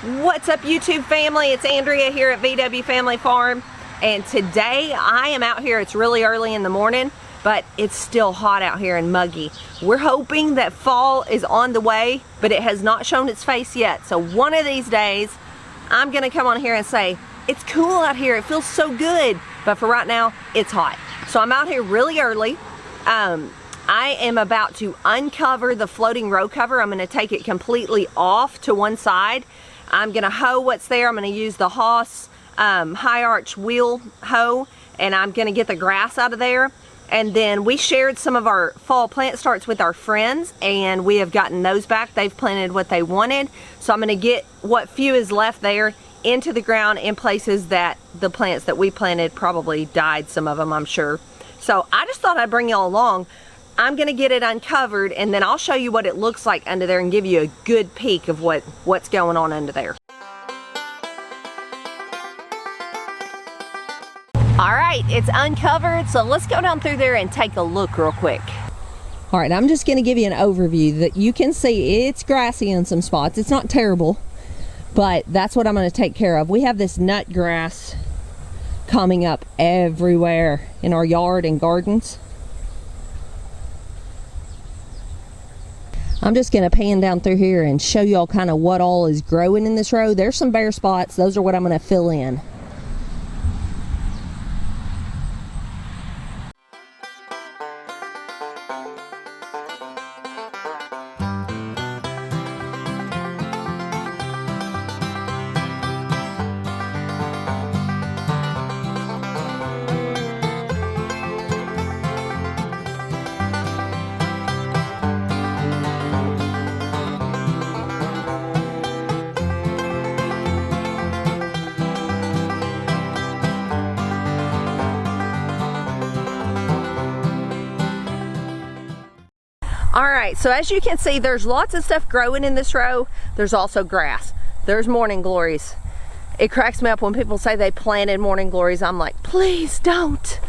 What's up, YouTube family? It's Andrea here at VW Family Farm, and today I am out here. It's really early in the morning, but it's still hot out here and muggy. We're hoping that fall is on the way, but it has not shown its face yet. So one of these days, I'm gonna come on here and say, it's cool out here, it feels so good. But for right now, it's hot. So I'm out here really early. I am about to uncover the floating row cover. I'm gonna take it completely off to one side. I'm gonna hoe what's there. I'm gonna use the Haas high arch wheel hoe, and I'm gonna get the grass out of there. And then we shared some of our fall plant starts with our friends, and we have gotten those back. They've planted what they wanted. So I'm gonna get what few is left there into the ground in places that the plants that we planted probably died, some of them, I'm sure. So I just thought I'd bring y'all along. I'm gonna get it uncovered, and then I'll show you what it looks like under there and give you a good peek of what's going on under there. All right, it's uncovered, so let's go down through there and take a look real quick. All right, I'm just gonna give you an overview that you can see it's grassy in some spots. It's not terrible, but that's what I'm gonna take care of. We have this nut grass coming up everywhere in our yard and gardens. I'm just gonna pan down through here and show y'all kind of what all is growing in this row. There's some bare spots. Those are what I'm gonna fill in. Alright, so as you can see, there's lots of stuff growing in this row. There's also grass. There's morning glories. It cracks me up when people say they planted morning glories. I'm like, please don't.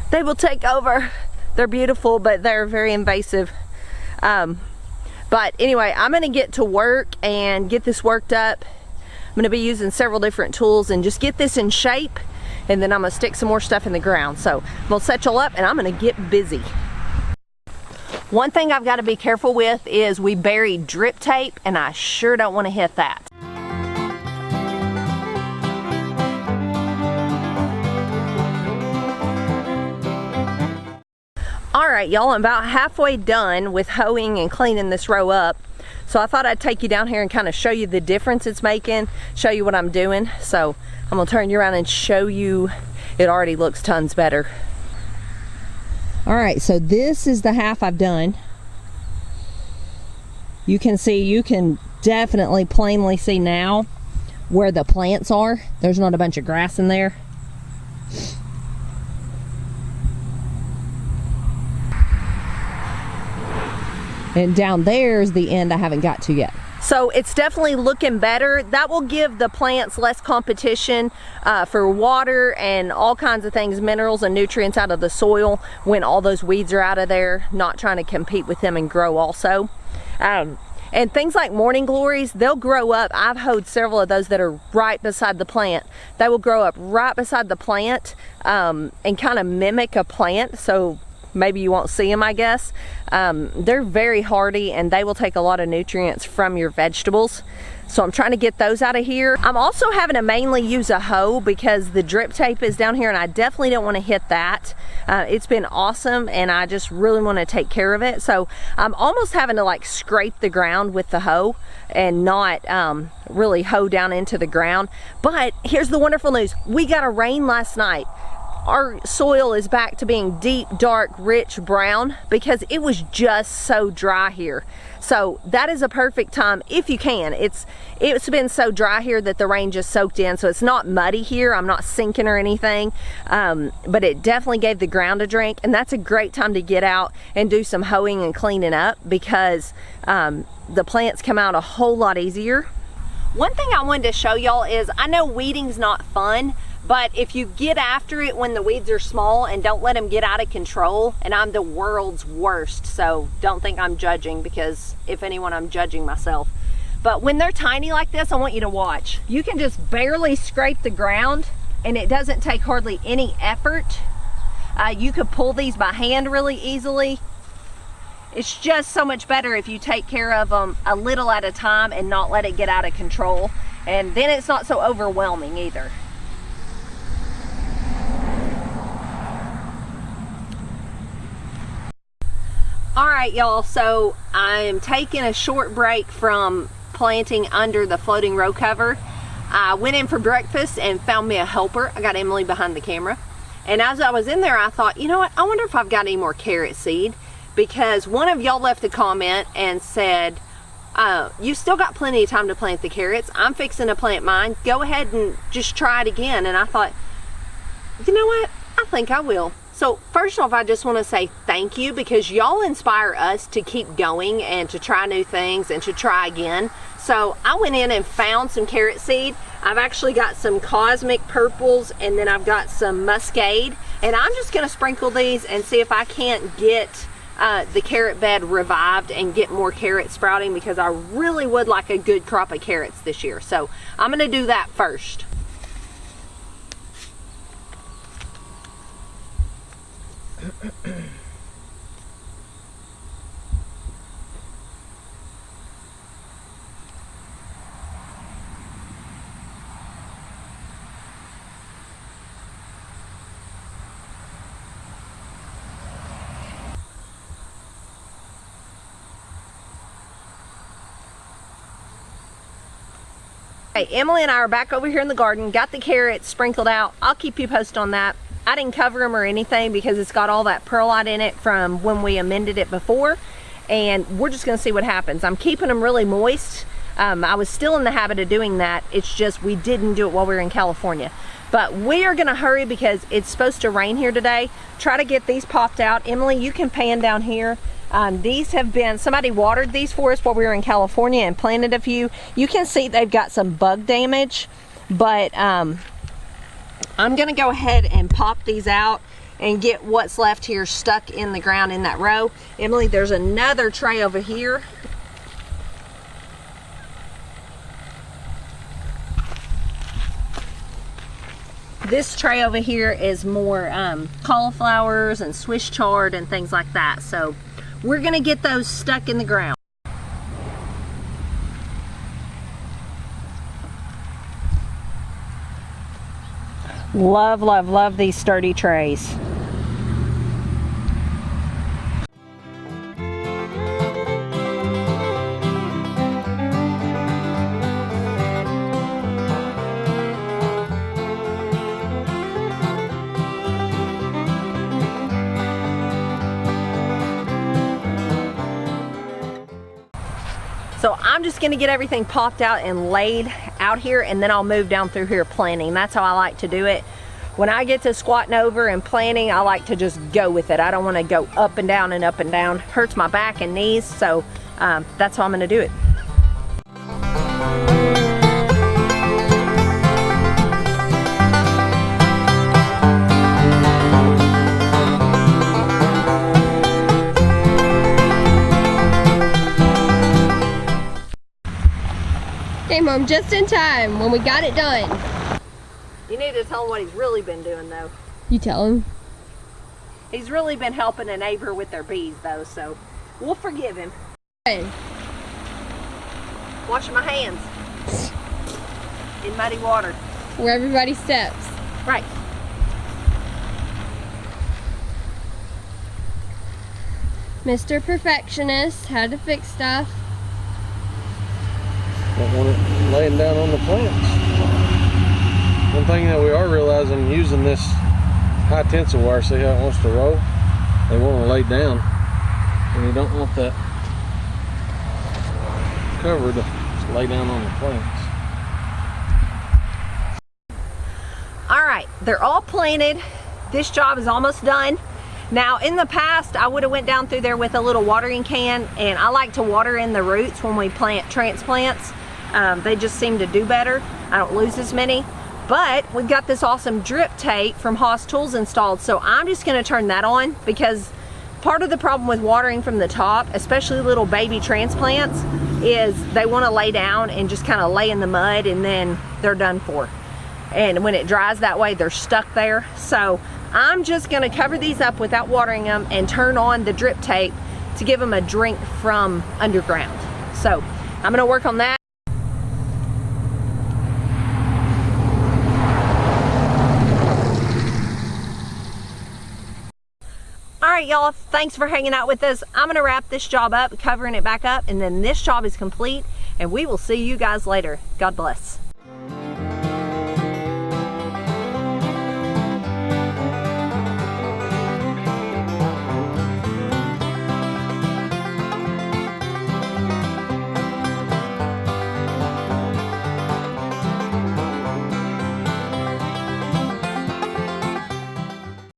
They will take over. They're beautiful, but they're very invasive. But anyway, I'm going to get to work and get this worked up. I'm going to be using several different tools and just get this in shape. And then I'm going to stick some more stuff in the ground. So I'm going to set y'all up and I'm going to get busy. One thing I've got to be careful with is we buried drip tape, and I sure don't want to hit that. Alright y'all, I'm about halfway done with hoeing and cleaning this row up. So I thought I'd take you down here and kind of show you the difference it's making, show you what I'm doing. So I'm going to turn you around and show you it already looks tons better. Alright, so this is the half I've done. You can see, you can definitely plainly see now where the plants are. There's not a bunch of grass in there. And down there is the end I haven't got to yet. So it's definitely looking better. That will give the plants less competition for water and all kinds of things, minerals and nutrients out of the soil when all those weeds are out of there, not trying to compete with them and grow also. And things like morning glories, they'll grow up. I've hoed several of those that are right beside the plant. They will grow up right beside the plant and kind of mimic a plant. So maybe you won't see them, I guess. They're very hardy and they will take a lot of nutrients from your vegetables. So I'm trying to get those out of here. I'm also having to mainly use a hoe because the drip tape is down here and I definitely don't want to hit that. It's been awesome and I just really want to take care of it. So I'm almost having to like scrape the ground with the hoe and not really hoe down into the ground. But here's the wonderful news. We got a rain last night. Our soil is back to being deep, dark, rich brown because it was just so dry here. So that is a perfect time if you can. It's been so dry here that the rain just soaked in, so it's not muddy here. I'm not sinking or anything, but it definitely gave the ground a drink, and that's a great time to get out and do some hoeing and cleaning up because the plants come out a whole lot easier. One thing I wanted to show y'all is, I know weeding's not fun, but if you get after it when the weeds are small and don't let them get out of control, and I'm the world's worst, so don't think I'm judging, because if anyone, I'm judging myself. But when they're tiny like this, I want you to watch. You can just barely scrape the ground and it doesn't take hardly any effort. You could pull these by hand really easily. It's just so much better if you take care of them a little at a time and not let it get out of control. And then it's not so overwhelming either. All right, y'all, so I'm taking a short break from planting under the floating row cover. I went in for breakfast and found me a helper. I got Emily behind the camera. And as I was in there, I thought, you know what? I wonder if I've got any more carrot seed, because one of y'all left a comment and said, you still got plenty of time to plant the carrots. I'm fixing to plant mine. Go ahead and just try it again. And I thought, you know what? I think I will. So first off, I just want to say thank you, because y'all inspire us to keep going and to try new things and to try again. So I went in and found some carrot seed. I've actually got some cosmic purples, and then I've got some muscade, and I'm just going to sprinkle these and see if I can't get the carrot bed revived and get more carrots sprouting, because I really would like a good crop of carrots this year. So I'm going to do that first. Hey, Emily and I are back over here in the garden, got the carrots sprinkled out. I'll keep you posted on that. I didn't cover them or anything because it's got all that perlite in it from when we amended it before, and we're just gonna see what happens. I'm keeping them really moist. I was still in the habit of doing that. It's just we didn't do it while we were in California. But we are gonna hurry because it's supposed to rain here today. Try to get these popped out. Emily, you can pan down here. These have been, somebody watered these for us while we were in California and planted a few. You can see they've got some bug damage, but I'm gonna go ahead and pop these out and get what's left here stuck in the ground in that row. Emily, there's another tray over here. This tray over here is more cauliflowers and Swiss chard and things like that. So we're gonna get those stuck in the ground. Love, love, love these sturdy trays. So I'm just gonna get everything popped out and laid out here, and then I'll move down through here planting. That's how I like to do it. When I get to squatting over and planting, I like to just go with it. I don't wanna go up and down and up and down. Hurts my back and knees, so that's how I'm gonna do it. Came home just in time when we got it done. You need to tell him what he's really been doing though. You tell him. He's really been helping a neighbor with their bees though, so we'll forgive him. Hey. Washing my hands in muddy water. Where everybody steps. Right. Mr. Perfectionist had to fix stuff. Don't want it laying down on the plants. One thing that we are realizing, using this high tensile wire, see how it wants to roll? They want to lay down, and you don't want that cover to just lay down on the plants. All right, they're all planted. This job is almost done. Now, in the past, I would have went down through there with a little watering can, and I like to water in the roots when we plant transplants. They just seem to do better. I don't lose as many. But we've got this awesome drip tape from Haas Tools installed, so I'm just gonna turn that on because Part of the problem with watering from the top, especially little baby transplants, is they want to lay down and just kind of lay in the mud, and then they're done for. And when it dries that way, they're stuck there. So I'm just going to cover these up without watering them and turn on the drip tape to give them a drink from underground. So I'm going to work on that. Alright y'all, thanks for hanging out with us. I'm going to wrap this job up, covering it back up, and then this job is complete, and we will see you guys later. God bless.